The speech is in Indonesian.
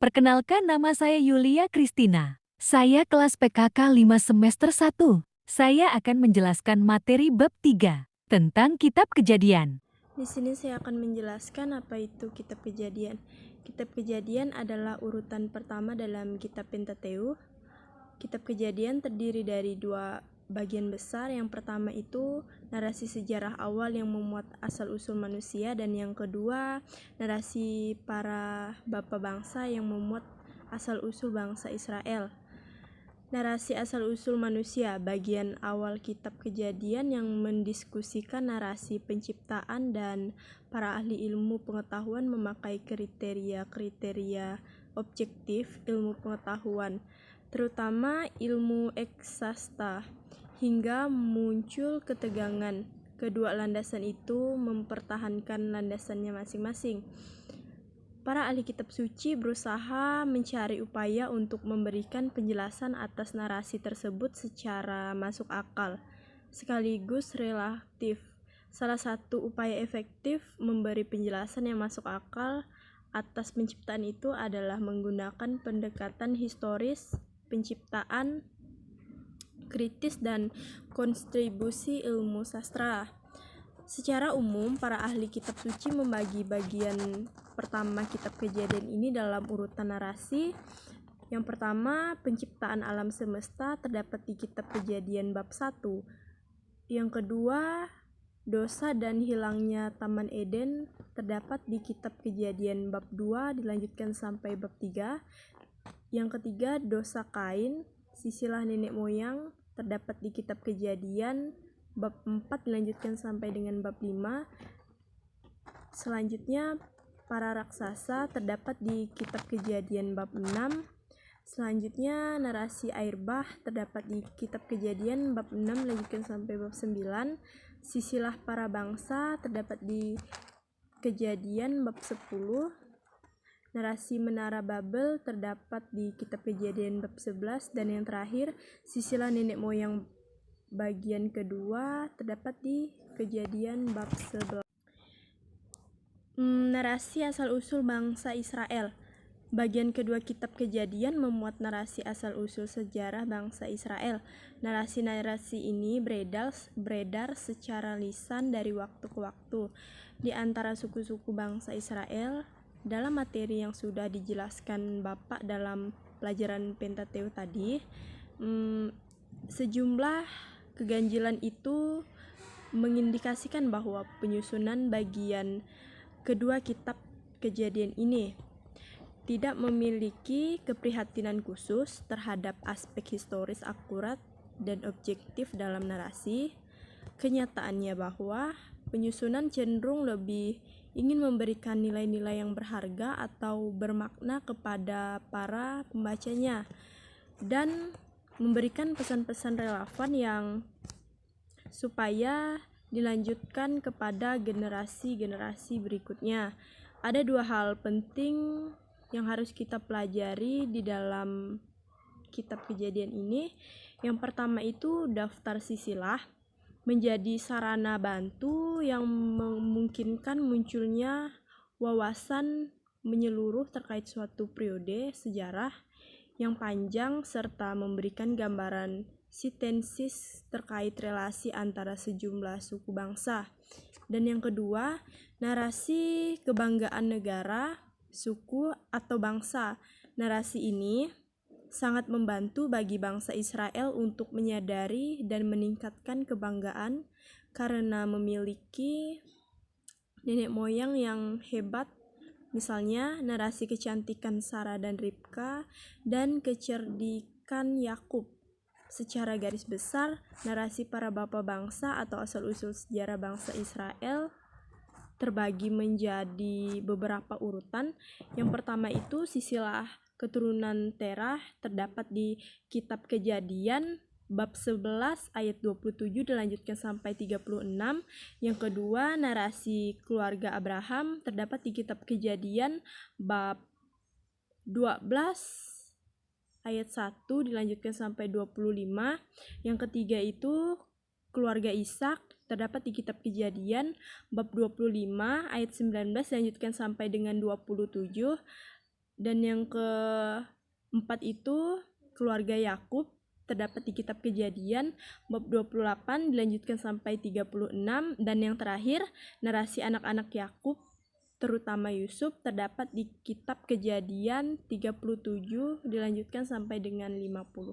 Perkenalkan, nama saya Yulia Kristina. Saya kelas PKK 5 semester 1. Saya akan menjelaskan materi bab 3 tentang Kitab Kejadian. Di sini saya akan menjelaskan apa itu Kitab Kejadian. Kitab Kejadian adalah urutan pertama dalam Kitab Pentateuch. Kitab Kejadian terdiri dari dua bagian besar. Yang pertama itu narasi sejarah awal yang memuat asal-usul manusia, dan yang kedua narasi para bapa bangsa yang memuat asal-usul bangsa Israel. Narasi asal-usul manusia, bagian awal Kitab Kejadian yang mendiskusikan narasi penciptaan, dan para ahli ilmu pengetahuan memakai kriteria-kriteria objektif ilmu pengetahuan, terutama ilmu eksakta, hingga muncul ketegangan. Kedua landasan itu mempertahankan landasannya masing-masing. Para ahli kitab suci berusaha mencari upaya untuk memberikan penjelasan atas narasi tersebut secara masuk akal, sekaligus relatif. Salah satu upaya efektif memberi penjelasan yang masuk akal atas penciptaan itu adalah menggunakan pendekatan historis, penciptaan, kritis, dan kontribusi ilmu sastra. Secara umum, para ahli kitab suci membagi bagian pertama Kitab Kejadian ini dalam urutan narasi. Yang pertama, penciptaan alam semesta terdapat di Kitab Kejadian bab 1. Yang kedua, dosa dan hilangnya Taman Eden terdapat di Kitab Kejadian bab 2 dilanjutkan sampai bab 3. Yang ketiga, dosa Kain, sisilah nenek moyang terdapat di Kitab Kejadian bab 4 dilanjutkan sampai dengan bab 5. Selanjutnya, para raksasa terdapat di Kitab Kejadian bab 6. Selanjutnya, narasi air bah terdapat di Kitab Kejadian bab 6 dilanjutkan sampai bab 9. Sisilah para bangsa terdapat di Kejadian bab 10. Narasi Menara Babel terdapat di Kitab Kejadian bab 11. Dan yang terakhir, sisilah nenek moyang bagian kedua terdapat di Kejadian bab 11. Narasi asal-usul bangsa Israel. Bagian kedua Kitab Kejadian memuat narasi asal-usul sejarah bangsa Israel. Narasi-narasi ini beredar secara lisan dari waktu ke waktu di antara suku-suku bangsa Israel. Dalam materi yang sudah dijelaskan Bapak dalam pelajaran Pentateuch tadi, sejumlah keganjilan itu mengindikasikan bahwa penyusunan bagian kedua Kitab Kejadian ini tidak memiliki keprihatinan khusus terhadap aspek historis akurat dan objektif dalam narasi. Kenyataannya bahwa penyusunan cenderung lebih ingin memberikan nilai-nilai yang berharga atau bermakna kepada para pembacanya, dan memberikan pesan-pesan relevan yang supaya dilanjutkan kepada generasi-generasi berikutnya. Ada dua hal penting yang harus kita pelajari di dalam Kitab Kejadian ini. Yang pertama itu daftar sisilah menjadi sarana bantu yang memungkinkan munculnya wawasan menyeluruh terkait suatu periode sejarah yang panjang, serta memberikan gambaran sintesis terkait relasi antara sejumlah suku bangsa. Dan yang kedua, narasi kebanggaan negara, suku, atau bangsa. Narasi ini sangat membantu bagi bangsa Israel untuk menyadari dan meningkatkan kebanggaan karena memiliki nenek moyang yang hebat. Misalnya, narasi kecantikan Sarah dan Ribka dan kecerdikan Yakub. Secara garis besar, narasi para bapa bangsa atau asal-usul sejarah bangsa Israel terbagi menjadi beberapa urutan. Yang pertama itu sisilah keturunan Terah terdapat di Kitab Kejadian bab 11 ayat 27 dilanjutkan sampai 36. Yang kedua, narasi keluarga Abraham terdapat di Kitab Kejadian bab 12 ayat 1 dilanjutkan sampai 25. Yang ketiga itu keluarga Ishak terdapat di Kitab Kejadian bab 25 ayat 19 dilanjutkan sampai dengan 27. Dan yang keempat itu keluarga Yakub, terdapat di kitab Kejadian bab 28 dilanjutkan sampai 36. Dan yang terakhir, narasi anak-anak Yakub terutama Yusuf terdapat di kitab Kejadian 37 dilanjutkan sampai dengan 50.